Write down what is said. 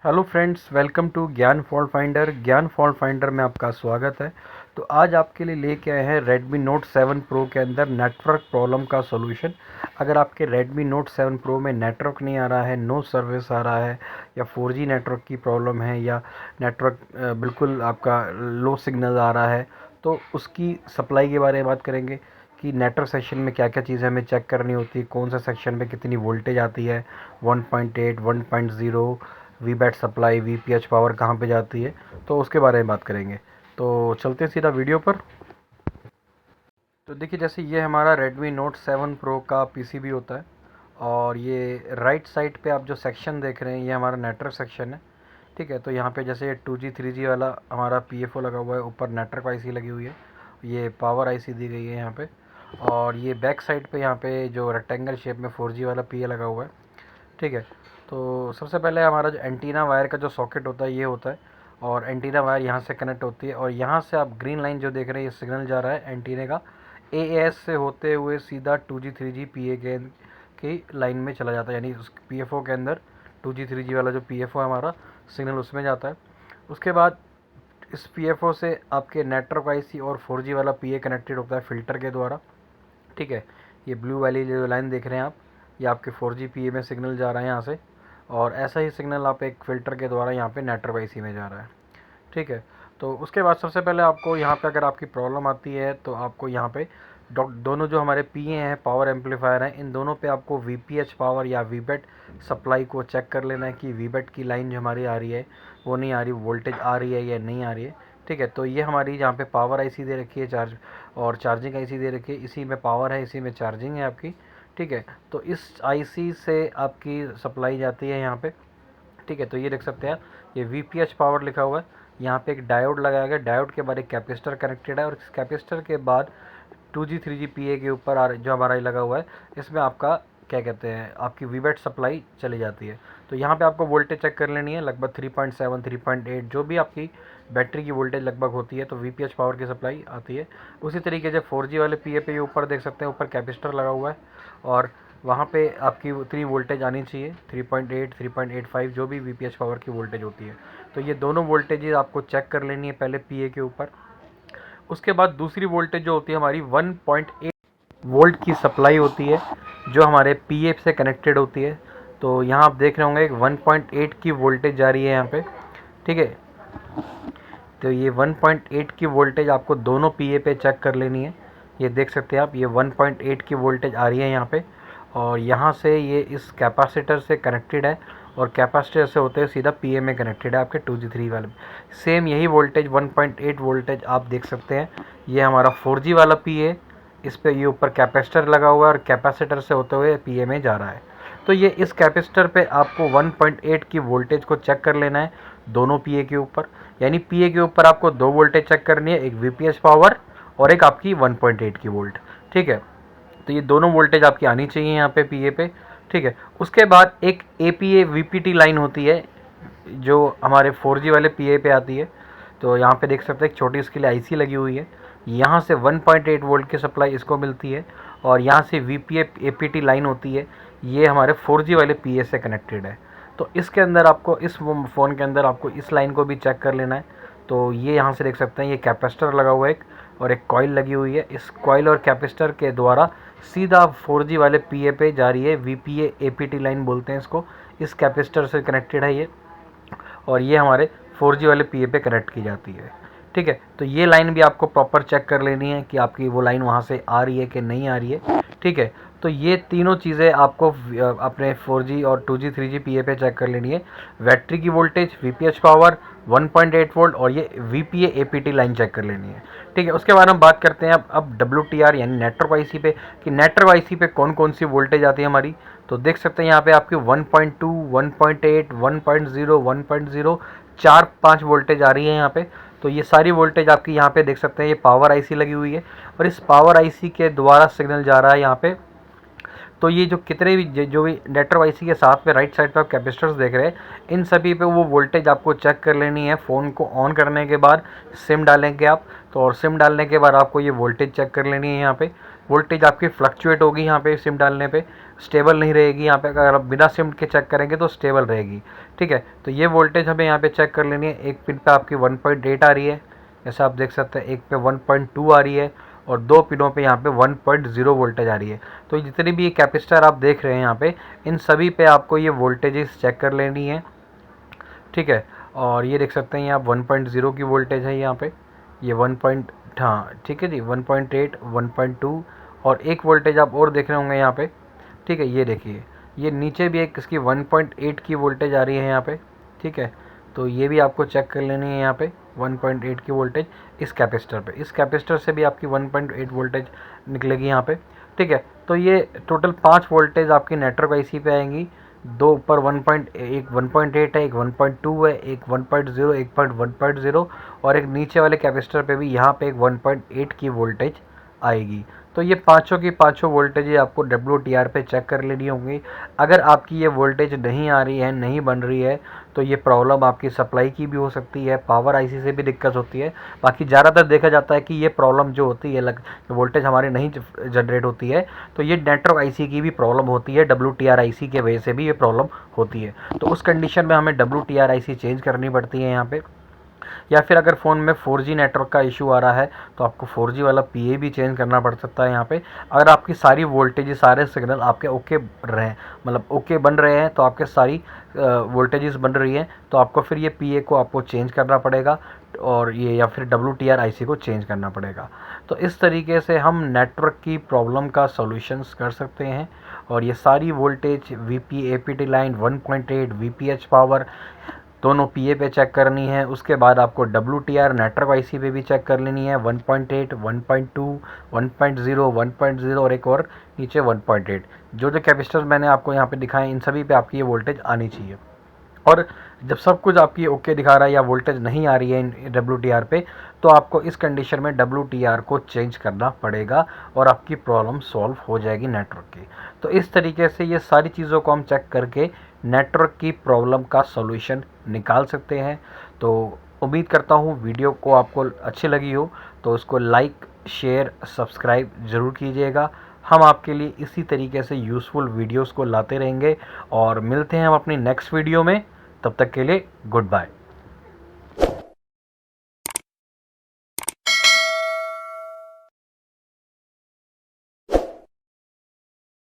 Hello friends, welcome to ज्ञान fault finder. ज्ञान fault finder में आपका स्वागत है। तो आज आपके लिए लेके आए हैं Redmi Note 7 Pro के अंदर नेटवर्क प्रॉब्लम का सॉल्यूशन। अगर आपके Redmi Note 7 Pro में नेटवर्क नहीं आ रहा है, नो सर्विस आ रहा है, या 4G नेटवर्क की प्रॉब्लम है, या नेटवर्क बिल्कुल आपका लो सिग्नल आ रहा है, तो उसकी सप्लाई के बारे में बात करेंगे कि नेटवर्क सेक्शन में क्या क्या चीज़ें हमें चेक करनी होती है, कौन सा सेक्शन में कितनी वोल्टेज आती है, 1.8, 1.0, we bat supply, V P H power कहाँ पे जाती है, तो उसके बारे में बात करेंगे। तो चलते हैं सीधा वीडियो पर। तो देखिए, जैसे ये हमारा Redmi Note 7 Pro का पीसीबी होता है, और ये राइट साइड पे आप जो सेक्शन देख रहे हैं ये हमारा नेटवर्क सेक्शन है। ठीक है, तो यहाँ पे जैसे 2G 3G वाला हमारा पीएफओ लगा हुआ है, ऊपर नेटवर्क आईसी लगी हुई है, ये पावर आईसी दी गई है यहाँ पे। और ये बैक साइड पे यहाँ पे जो रेक्टेंगल शेप में 4G वाला पीए लगा हुआ है। ठीक है, तो सबसे पहले हमारा जो एंटीना वायर का जो सॉकेट होता है ये होता है, और एंटीना वायर यहाँ से कनेक्ट होती है, और यहाँ से आप ग्रीन लाइन जो देख रहे हैं ये सिग्नल जा रहा है एंटीने का एएस से होते हुए सीधा 2G 3G पीए के की लाइन में चला जाता है, यानी उस पीएफओ के अंदर 2G 3G वाला जो पीएफओ है हमारा, सिग्नल उसमें जाता है। उसके बाद इस पीएफओ से आपके नेटवर्क आईसी और 4G वाला पीए कनेक्टेड होता है फ़िल्टर के द्वारा। ठीक है, ये ब्लू वाली जो लाइन देख रहे हैं आप, ये आपके 4G पीए में सिग्नल जा रहा है यहाँ से, और ऐसा ही सिग्नल आप एक फ़िल्टर के द्वारा यहाँ पे नेटवर्क आईसी में जा रहा है। ठीक है, तो उसके बाद सबसे पहले आपको यहाँ पे अगर आपकी प्रॉब्लम आती है तो आपको यहाँ पे दोनों जो हमारे पीए हैं, पावर एम्पलीफायर हैं, इन दोनों पे आपको वीपीएच पावर या वीबेट सप्लाई को चेक कर लेना है कि वीबेट की लाइन जो हमारी आ रही है वो नहीं आ रही, वोल्टेज आ रही है या नहीं आ रही है। ठीक है, तो ये हमारी जहाँ पे पावर आईसी दे रखी है चार्ज, और चार्जिंग आईसी दे रखी है, इसी में पावर है, इसी में चार्जिंग है आपकी। ठीक है, तो इस आईसी से आपकी सप्लाई जाती है यहाँ पे। ठीक है, तो ये देख सकते हैं आप, ये वीपीएच पावर लिखा हुआ है, यहाँ पे एक डायोड लगाया गया, डायोड के बाद एक कैपेसिटर कनेक्टेड है, और इस कैपेसिटर के बाद 2G 3G पीए के ऊपर जो हमारा ये लगा हुआ है, इसमें आपका क्या कहते हैं, आपकी वीबेट सप्लाई चली जाती है। तो यहाँ पे आपको वोल्टेज चेक कर लेनी है, लगभग 3.7, 3.8 जो भी आपकी बैटरी की वोल्टेज लगभग होती है, तो वीपीएच पावर की सप्लाई आती है। उसी तरीके से 4G वाले पीए पे ऊपर देख सकते हैं, ऊपर कैपेसिटर लगा हुआ है, और वहाँ पे आपकी उतनी वोल्टेज आनी चाहिए, 3.8, 3.85 जो भी वीपीएच पावर की वोल्टेज होती है। तो ये दोनों वोल्टेजेस आपको चेक कर लेनी है पहले पीए के ऊपर। उसके बाद दूसरी वोल्टेज जो होती है हमारी 1.8 वोल्ट की सप्लाई होती है, जो हमारे पीए से कनेक्टेड होती है। तो यहाँ आप देख रहे होंगे 1.8 की वोल्टेज जा रही है यहाँ पे। ठीक है, तो ये 1.8 की वोल्टेज आपको दोनों पीए पे चेक कर लेनी है। ये देख सकते हैं आप, ये 1.8 की वोल्टेज आ रही है यहाँ पे, और यहाँ से ये इस कैपेसिटर से कनेक्टेड है, और कैपेसिटर से होते हुए सीधा पीए में कनेक्टेड है आपके 2G 3 वाले। सेम यही वोल्टेज 1.8 वोल्टेज आप देख सकते हैं, ये हमारा 4G वाला पीए, इस पे ये ऊपर कैपेसिटर लगा हुआ है, और कैपेसिटर से होते हुए पीए में जा रहा है। तो ये इस कैपेसिटर पे आपको 1.8 की वोल्टेज को चेक कर लेना है दोनों पीए के ऊपर, यानी पीए के ऊपर आपको दो वोल्टेज चेक करनी है, एक वीपीएच पावर और एक आपकी 1.8 की वोल्ट। ठीक है, तो ये दोनों वोल्टेज आपकी आनी चाहिए यहाँ पे पीए पे। ठीक है, उसके बाद एक एपीए वीपीटी लाइन होती है जो हमारे 4G वाले पीए पे आती है। तो यहाँ पे देख सकते हैं एक छोटी इसके लिए आईसी लगी हुई है, यहाँ से 1.8 वोल्ट की सप्लाई इसको मिलती है, और यहाँ से वीपीए एपीटी लाइन होती है, ये हमारे 4G वाले पीए से कनेक्टेड है। तो इसके अंदर आपको, इस फ़ोन के अंदर आपको इस लाइन को भी चेक कर लेना है। तो ये यहाँ से देख सकते हैं, ये कैपेसिटर लगा हुआ है एक, और एक कॉइल लगी हुई है। इस कॉइल और कैपेसिटर के द्वारा सीधा 4G वाले पीए पे जा रही है, वीपीए एपीटी लाइन बोलते हैं इसको। इस कैपेसिटर से कनेक्टेड है ये, और ये हमारे 4G वाले पीए पे कनेक्ट की जाती है। ठीक है, तो ये लाइन भी आपको प्रॉपर चेक कर लेनी है कि आपकी वो लाइन वहाँ से आ रही है कि नहीं आ रही है। ठीक है, तो ये तीनों चीज़ें आपको अपने 4G और 2G 3G पीए पे चेक कर लेनी है। बैटरी की वोल्टेज, वीपीएच पावर, 1.8 वोल्ट, और ये वीपीए एपीटी लाइन चेक कर लेनी है। ठीक है, उसके बाद हम बात करते हैं अब WTR यानी नेटवर्क आईसी पे, कि नेटवर्क आईसी पे कौन कौन सी वोल्टेज आती है हमारी। तो देख सकते हैं यहाँ पे आपकी 1.2, 1.8, 1.0, 1.0 4-5 वोल्टेज आ रही है यहाँ पे। तो ये सारी वोल्टेज आपकी यहाँ पे देख सकते हैं, ये पावर आईसी लगी हुई है, और इस पावर आईसी के द्वारा सिग्नल जा रहा है यहाँ पे। तो ये जो कितने भी जो भी नेटवर्क आईसी के साथ में राइट साइड पर आप कैपेसिटर्स देख रहे हैं, इन सभी पे वो वोल्टेज आपको चेक कर लेनी है। फ़ोन को ऑन करने के बाद सिम डालेंगे आप, तो और सिम डालने के बाद आपको ये वोल्टेज चेक कर लेनी है यहाँ पे। वोल्टेज आपकी फ्लक्चुएट होगी यहाँ पे सिम डालने पे, स्टेबल नहीं रहेगी। यहाँ पे अगर आप बिना सिम के चेक करेंगे तो स्टेबल रहेगी, ठीक है। तो ये वोल्टेज हमें यहाँ पे चेक कर लेनी है। एक पिन पे आपकी 1.8 आ रही है, जैसे आप देख सकते हैं, एक पे 1.2 आ रही है और दो पिनों पे यहाँ पे 1.0 वोल्टेज आ रही है। तो जितनी भी ये कैपेसिटर आप देख रहे हैं यहाँ पे, इन सभी पे आपको ये वोल्टेजेस चेक कर लेनी है, ठीक है। और ये देख सकते हैं यहाँ 1.0 की वोल्टेज है यहाँ पे, ये 1 पॉइंट, हाँ ठीक है जी, 1.8, 1.2 और एक वोल्टेज आप और देख रहे होंगे यहाँ पे, ठीक है। ये देखिए, ये नीचे भी एक इसकी 1.8 की वोल्टेज आ रही है यहाँ पे, ठीक है। तो ये भी आपको चेक कर लेनी है यहाँ पे 1.8 की वोल्टेज इस कैपेसिटर पे। इस कैपेसिटर से भी आपकी 1.8 वोल्टेज निकलेगी यहाँ पे, ठीक है। तो ये टोटल 5 वोल्टेज आपकी नेटवर्क आईसी पे आएंगी। दो ऊपर 1.8 है, एक 1.2 है, एक 1.0, एक 1.0 और एक नीचे वाले कैपेसिटर पे भी यहाँ पे एक 1.8 की वोल्टेज आएगी। तो ये पाँचों की पाँचों वोल्टेज आपको WTR पे चेक कर लेनी होंगी। अगर आपकी ये वोल्टेज नहीं आ रही है, नहीं बन रही है, तो ये प्रॉब्लम आपकी सप्लाई की भी हो सकती है, पावर आईसी से भी दिक्कत होती है। बाकी ज़्यादातर देखा जाता है कि ये प्रॉब्लम जो होती है, वोल्टेज हमारी नहीं जनरेट होती है, तो ये नेटवर्क आईसी की भी प्रॉब्लम होती है, WTR आईसी के वजह से भी ये प्रॉब्लम होती है। तो उस कंडीशन में हमें WTR आईसी चेंज करनी पड़ती है यहाँ पे। या फिर अगर फ़ोन में 4G नेटवर्क का इशू आ रहा है तो आपको 4G वाला PA भी चेंज करना पड़ सकता है यहाँ पे। अगर आपकी सारी वोल्टेज, सारे सिग्नल आपके ओके रहे हैं, मतलब ओके बन रहे हैं, तो आपके सारी वोल्टेजेस बन रही हैं, तो आपको फिर ये PA को आपको चेंज करना पड़ेगा और ये, या फिर WTR आईसी को चेंज करना पड़ेगा। तो इस तरीके से हम नेटवर्क की प्रॉब्लम का सॉल्यूशंस कर सकते हैं। और ये सारी voltage VP APT line 1.8 VPH power दोनों PA पे चेक करनी है। उसके बाद आपको WTR नेटवर्क आईसी पे भी चेक कर लेनी है, 1.8, 1.2, 1.0, 1.0 और एक और नीचे 1.8। जो जो कैपेसिटर्स मैंने आपको यहाँ पे दिखाए, इन सभी पे आपकी ये वोल्टेज आनी चाहिए। और जब सब कुछ आपकी ओके दिखा रहा है या वोल्टेज नहीं आ रही है WTR पे, तो आपको इस कंडीशन में WTR को चेंज करना पड़ेगा और आपकी प्रॉब्लम सॉल्व हो जाएगी नेटवर्क की। तो इस तरीके से ये सारी चीज़ों को हम चेक करके नेटवर्क की प्रॉब्लम का सॉल्यूशन निकाल सकते हैं। तो उम्मीद करता हूँ वीडियो को आपको अच्छी लगी हो, तो उसको लाइक, शेयर, सब्सक्राइब ज़रूर कीजिएगा। हम आपके लिए इसी तरीके से यूज़फुल वीडियोस को लाते रहेंगे और मिलते हैं हम अपनी नेक्स्ट वीडियो में। तब तक के लिए गुड बाय।